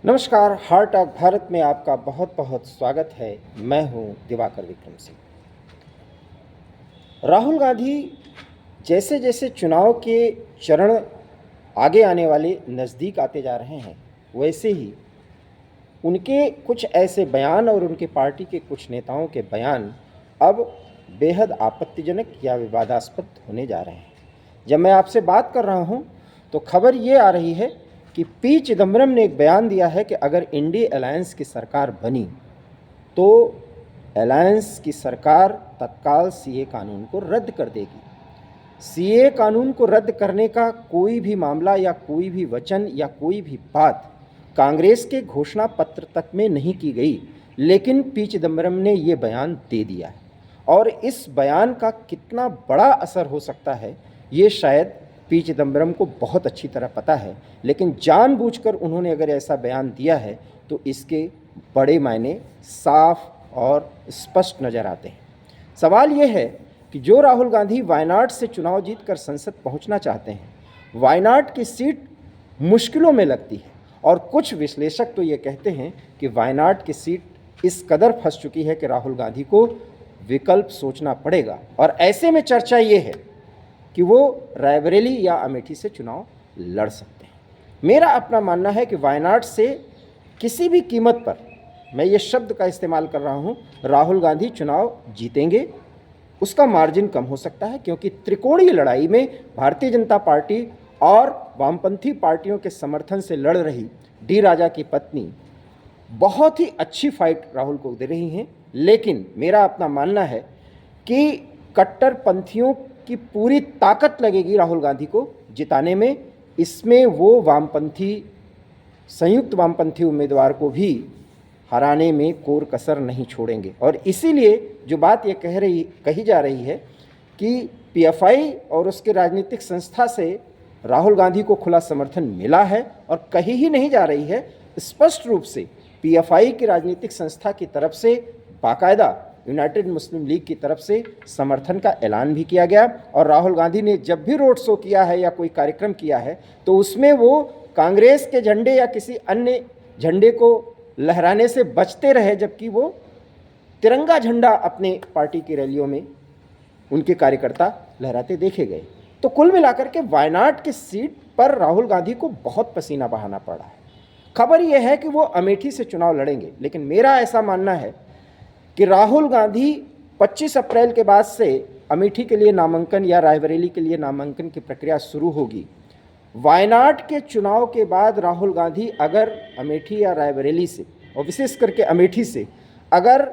नमस्कार, heart of Bharat में आपका बहुत बहुत स्वागत है। मैं हूं दिवाकर विक्रम सिंह। राहुल गांधी जैसे जैसे चुनाव के चरण आगे आने वाले नज़दीक आते जा रहे हैं, वैसे ही उनके कुछ ऐसे बयान और उनके पार्टी के कुछ नेताओं के बयान अब बेहद आपत्तिजनक या विवादास्पद होने जा रहे हैं। जब मैं आपसे बात कर रहा हूं तो खबर ये आ रही है कि पी चिदम्बरम ने एक बयान दिया है कि अगर इंडी अलायंस की सरकार बनी तो अलायंस की सरकार तत्काल सीए कानून को रद्द कर देगी। सीए कानून को रद्द करने का कोई भी मामला या कोई भी वचन या कोई भी बात कांग्रेस के घोषणा पत्र तक में नहीं की गई, लेकिन पी चिदम्बरम ने ये बयान दे दिया है। और इस बयान का कितना बड़ा असर हो सकता है ये शायद पी चिदम्बरम को बहुत अच्छी तरह पता है, लेकिन जानबूझकर उन्होंने अगर ऐसा बयान दिया है तो इसके बड़े मायने साफ और स्पष्ट नज़र आते हैं। सवाल ये है कि जो राहुल गांधी वायनाड से चुनाव जीतकर संसद पहुंचना चाहते हैं, वायनाड की सीट मुश्किलों में लगती है और कुछ विश्लेषक तो ये कहते हैं कि वायनाड की सीट इस कदर फंस चुकी है कि राहुल गांधी को विकल्प सोचना पड़ेगा। और ऐसे में चर्चा ये है कि वो रायबरेली या अमेठी से चुनाव लड़ सकते हैं। मेरा अपना मानना है कि वायनाड से किसी भी कीमत पर, मैं ये शब्द का इस्तेमाल कर रहा हूँ, राहुल गांधी चुनाव जीतेंगे। उसका मार्जिन कम हो सकता है क्योंकि त्रिकोणीय लड़ाई में भारतीय जनता पार्टी और वामपंथी पार्टियों के समर्थन से लड़ रही डी राजा की पत्नी बहुत ही अच्छी फाइट राहुल को दे रही हैं। लेकिन मेरा अपना मानना है कि कट्टरपंथियों की पूरी ताकत लगेगी राहुल गांधी को जिताने में। इसमें वो संयुक्त वामपंथी उम्मीदवार को भी हराने में कोर कसर नहीं छोड़ेंगे। और इसीलिए जो बात ये कही जा रही है कि पीएफआई और उसके राजनीतिक संस्था से राहुल गांधी को खुला समर्थन मिला है, और कही ही नहीं जा रही है, स्पष्ट रूप से पीएफआई की राजनीतिक संस्था की तरफ से बाकायदा यूनाइटेड मुस्लिम लीग की तरफ से समर्थन का ऐलान भी किया गया। और राहुल गांधी ने जब भी रोड शो किया है या कोई कार्यक्रम किया है तो उसमें वो कांग्रेस के झंडे या किसी अन्य झंडे को लहराने से बचते रहे, जबकि वो तिरंगा झंडा अपने पार्टी की रैलियों में उनके कार्यकर्ता लहराते देखे गए। तो कुल मिलाकर के वायनाड की सीट पर राहुल गांधी को बहुत पसीना बहाना पड़ा है। खबर यह है कि वो अमेठी से चुनाव लड़ेंगे, लेकिन मेरा ऐसा मानना है कि राहुल गांधी 25 अप्रैल के बाद से अमेठी के लिए नामांकन या रायबरेली के लिए नामांकन की प्रक्रिया शुरू होगी। वायनाड के चुनाव के बाद राहुल गांधी अगर अमेठी या रायबरेली से, और विशेष करके अमेठी से, अगर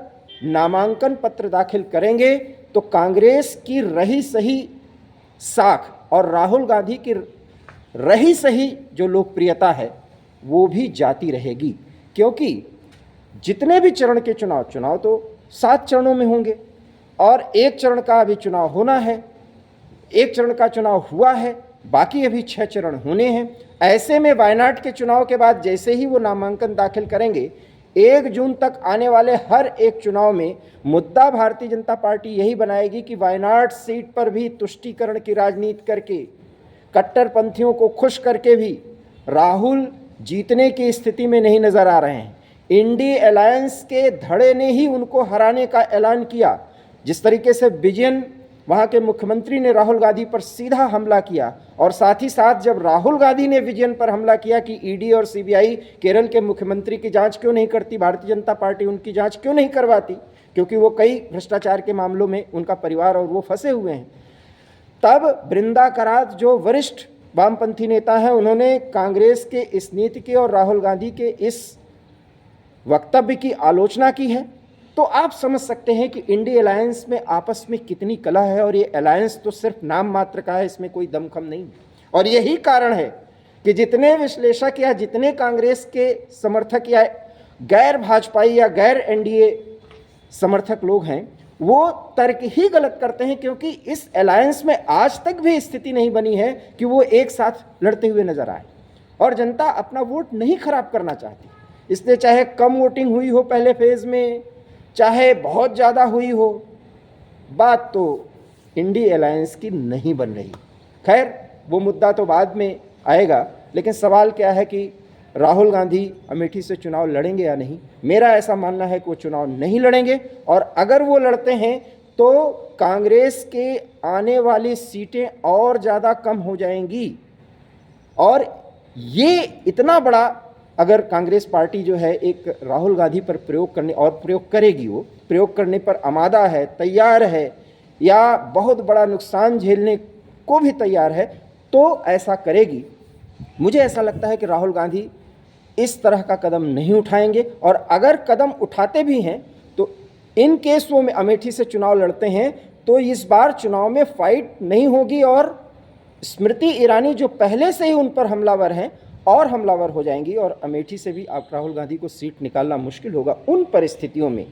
नामांकन पत्र दाखिल करेंगे तो कांग्रेस की रही सही साख और राहुल गांधी की रही सही जो लोकप्रियता है वो भी जाती रहेगी। क्योंकि जितने भी चरण के चुनाव तो 7 चरणों में होंगे और एक चरण का अभी चुनाव होना है, एक चरण का चुनाव हुआ है, बाकी अभी 6 चरण होने हैं। ऐसे में वायनाड के चुनाव के बाद जैसे ही वो नामांकन दाखिल करेंगे, 1 जून तक आने वाले हर एक चुनाव में मुद्दा भारतीय जनता पार्टी यही बनाएगी कि वायनाड सीट पर भी तुष्टीकरण की राजनीति करके, कट्टरपंथियों को खुश करके भी राहुल जीतने की स्थिति में नहीं नजर आ रहे हैं। इंडी अलायंस के धड़े ने ही उनको हराने का ऐलान किया। जिस तरीके से विजयन वहाँ के मुख्यमंत्री ने राहुल गांधी पर सीधा हमला किया, और साथ ही साथ जब राहुल गांधी ने विजयन पर हमला किया कि ईडी और सीबीआई केरल के मुख्यमंत्री की जांच क्यों नहीं करती, भारतीय जनता पार्टी उनकी जांच क्यों नहीं करवाती, क्योंकि वो कई भ्रष्टाचार के मामलों में उनका परिवार और वो फंसे हुए हैं। तब बृंदा करात जो वरिष्ठ वामपंथी नेता है, उन्होंने कांग्रेस के इस नीति के और राहुल गांधी के इस वक्तव्य की आलोचना की है। तो आप समझ सकते हैं कि इंडी अलायंस में आपस में कितनी कलह है, और ये अलायंस तो सिर्फ नाम मात्र का है, इसमें कोई दमखम नहीं। और यही कारण है कि जितने विश्लेषक या जितने कांग्रेस के समर्थक या गैर भाजपाई या गैर एनडीए समर्थक लोग हैं, वो तर्क ही गलत करते हैं, क्योंकि इस अलायंस में आज तक भी स्थिति नहीं बनी है कि वो एक साथ लड़ते हुए नजर आए। और जनता अपना वोट नहीं खराब करना चाहती, इसलिए चाहे कम वोटिंग हुई हो पहले फेज में, चाहे बहुत ज़्यादा हुई हो, बात तो इंडी अलायंस की नहीं बन रही। खैर, वो मुद्दा तो बाद में आएगा, लेकिन सवाल क्या है कि राहुल गांधी अमेठी से चुनाव लड़ेंगे या नहीं। मेरा ऐसा मानना है कि वो चुनाव नहीं लड़ेंगे, और अगर वो लड़ते हैं तो कांग्रेस के आने वाली सीटें और ज़्यादा कम हो जाएंगी। और ये इतना बड़ा, अगर कांग्रेस पार्टी जो है एक राहुल गांधी पर प्रयोग करने, और प्रयोग करेगी, वो प्रयोग करने पर आमादा है, तैयार है, या बहुत बड़ा नुकसान झेलने को भी तैयार है, तो ऐसा करेगी। मुझे ऐसा लगता है कि राहुल गांधी इस तरह का कदम नहीं उठाएंगे, और अगर कदम उठाते भी हैं तो इन केस वो अमेठी से चुनाव लड़ते हैं तो इस बार चुनाव में फाइट नहीं होगी, और स्मृति ईरानी जो पहले से ही उन पर हमलावर हैं और हमलावर हो जाएंगी, और अमेठी से भी आप राहुल गांधी को सीट निकालना मुश्किल होगा। उन परिस्थितियों में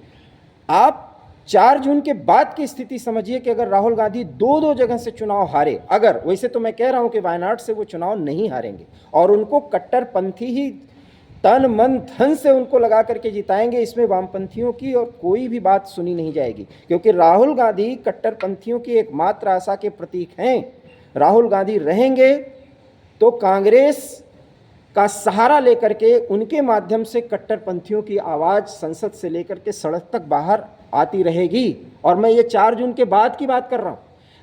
आप 4 जून के बाद की स्थिति समझिए कि अगर राहुल गांधी दो जगह से चुनाव हारे, अगर, वैसे तो मैं कह रहा हूं कि वायनाड से वो चुनाव नहीं हारेंगे, और उनको कट्टरपंथी ही तन मन धन से उनको लगा करके जिताएंगे, इसमें वामपंथियों की और कोई भी बात सुनी नहीं जाएगी, क्योंकि राहुल गांधी कट्टरपंथियों की एकमात्र आशा के प्रतीक हैं। राहुल गांधी रहेंगे तो कांग्रेस का सहारा लेकर के उनके माध्यम से कट्टरपंथियों की आवाज़ संसद से लेकर के सड़क तक बाहर आती रहेगी, और मैं ये 4 जून के बाद की बात कर रहा हूँ।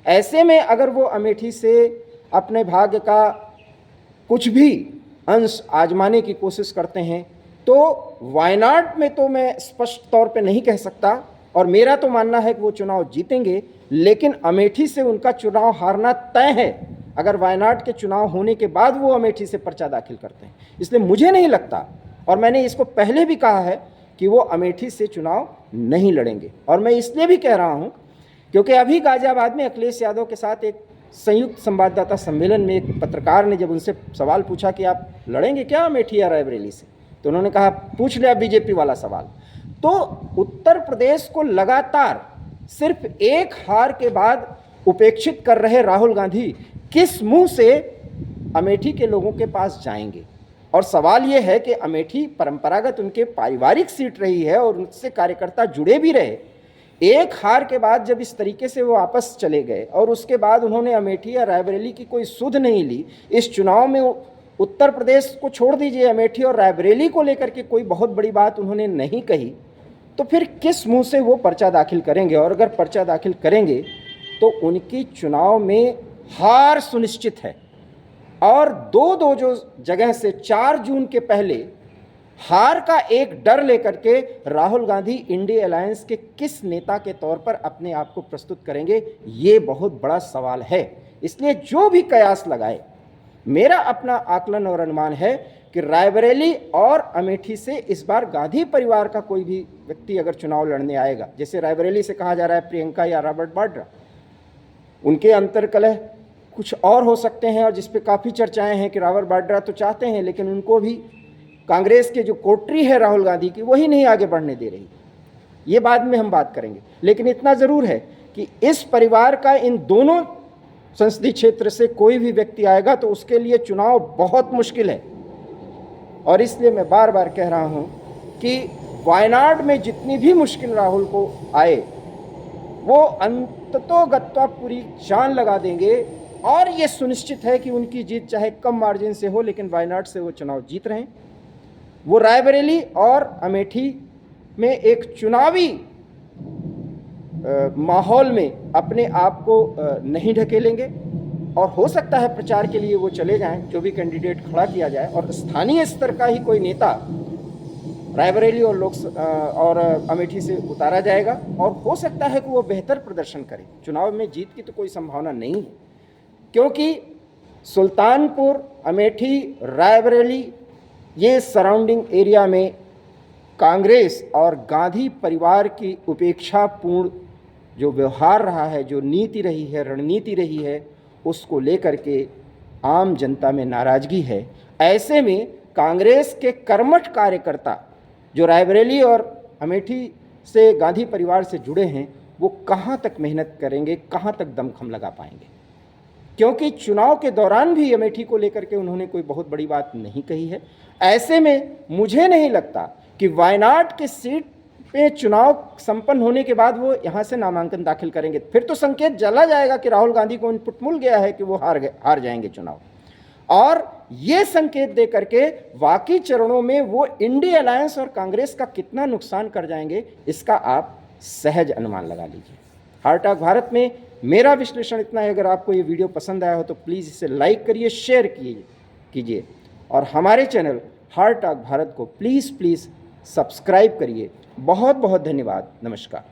ऐसे में अगर वो अमेठी से अपने भाग्य का कुछ भी अंश आजमाने की कोशिश करते हैं तो वायनाड में तो मैं स्पष्ट तौर पे नहीं कह सकता, और मेरा तो मानना है कि वो चुनाव जीतेंगे, लेकिन अमेठी से उनका चुनाव हारना तय है अगर वायनाड के चुनाव होने के बाद वो अमेठी से पर्चा दाखिल करते हैं। इसलिए मुझे नहीं लगता, और मैंने इसको पहले भी कहा है कि वो अमेठी से चुनाव नहीं लड़ेंगे। और मैं इसलिए भी कह रहा हूँ क्योंकि अभी गाजियाबाद में अखिलेश यादव के साथ एक संयुक्त संवाददाता सम्मेलन में एक पत्रकार ने जब उनसे सवाल पूछा कि आप लड़ेंगे क्या अमेठी या रायबरेली से, तो उन्होंने कहा पूछ लिया बीजेपी वाला सवाल। तो उत्तर प्रदेश को लगातार सिर्फ एक हार के बाद उपेक्षित कर रहे राहुल गांधी किस मुंह से अमेठी के लोगों के पास जाएंगे। और सवाल ये है कि अमेठी परंपरागत उनके पारिवारिक सीट रही है और उनसे कार्यकर्ता जुड़े भी रहे। एक हार के बाद जब इस तरीके से वो वापस चले गए और उसके बाद उन्होंने अमेठी या रायबरेली की कोई सुध नहीं ली, इस चुनाव में उत्तर प्रदेश को छोड़ दीजिए, अमेठी और रायबरेली को लेकर के कोई बहुत बड़ी बात उन्होंने नहीं कही, तो फिर किस मुंह से वो पर्चा दाखिल करेंगे। और अगर पर्चा दाखिल करेंगे तो उनकी चुनाव में हार सुनिश्चित है। और दो जो जगह से 4 जून के पहले हार का एक डर लेकर के राहुल गांधी इंडिया अलायंस के किस नेता के तौर पर अपने आप को प्रस्तुत करेंगे, ये बहुत बड़ा सवाल है। इसलिए जो भी कयास लगाए, मेरा अपना आकलन और अनुमान है कि रायबरेली और अमेठी से इस बार गांधी परिवार का कोई भी व्यक्ति अगर चुनाव लड़ने आएगा, जैसे रायबरेली से कहा जा रहा है प्रियंका या रॉबर्ट वाड्रा, उनके अंतर्कलह कुछ और हो सकते हैं, और जिस पे काफ़ी चर्चाएं हैं कि रॉबर्ट वाड्रा तो चाहते हैं लेकिन उनको भी कांग्रेस के जो कोटरी है राहुल गांधी की वही नहीं आगे बढ़ने दे रही। ये बाद में हम बात करेंगे, लेकिन इतना ज़रूर है कि इस परिवार का इन दोनों संसदीय क्षेत्र से कोई भी व्यक्ति आएगा तो उसके लिए चुनाव बहुत मुश्किल है। और इसलिए मैं बार बार कह रहा हूं कि वायनाड में जितनी भी मुश्किल राहुल को आए, वो अंततोगत्वा पूरी जान लगा देंगे, और ये सुनिश्चित है कि उनकी जीत चाहे कम मार्जिन से हो, लेकिन वायनाड से वो चुनाव जीत रहे हैं। वो रायबरेली और अमेठी में एक चुनावी माहौल में अपने आप को नहीं ढकेलेंगे, और हो सकता है प्रचार के लिए वो चले जाएं, जो भी कैंडिडेट खड़ा किया जाए, और स्थानीय स्तर का ही कोई नेता रायबरेली और अमेठी से उतारा जाएगा, और हो सकता है कि वो बेहतर प्रदर्शन करे। चुनाव में जीत की तो कोई संभावना नहीं है, क्योंकि सुल्तानपुर, अमेठी, रायबरेली, ये सराउंडिंग एरिया में कांग्रेस और गांधी परिवार की उपेक्षापूर्ण जो व्यवहार रहा है, जो नीति रही है, रणनीति रही है, उसको लेकर के आम जनता में नाराज़गी है। ऐसे में कांग्रेस के कर्मठ कार्यकर्ता जो रायबरेली और अमेठी से गांधी परिवार से जुड़े हैं, वो कहाँ तक मेहनत करेंगे, कहाँ तक दमखम लगा पाएंगे, क्योंकि चुनाव के दौरान भी अमेठी को लेकर के उन्होंने कोई बहुत बड़ी बात नहीं कही है। ऐसे में मुझे नहीं लगता कि वायनाड की सीट पे चुनाव संपन्न होने के बाद वो यहाँ से नामांकन दाखिल करेंगे। फिर तो संकेत चला जाएगा कि राहुल गांधी को इनपुट मिल गया है कि वो हार जाएंगे चुनाव। और ये संकेत दे करके बाकी चरणों में वो इंडी अलायंस और कांग्रेस का कितना नुकसान कर जाएंगे, इसका आप सहज अनुमान लगा लीजिए। हार्ट टॉक भारत में मेरा विश्लेषण इतना है। अगर आपको ये वीडियो पसंद आया हो तो प्लीज़ इसे लाइक करिए, शेयर कीजिए और हमारे चैनल हार्ट टॉक भारत को प्लीज़ सब्सक्राइब करिए। बहुत बहुत धन्यवाद। नमस्कार।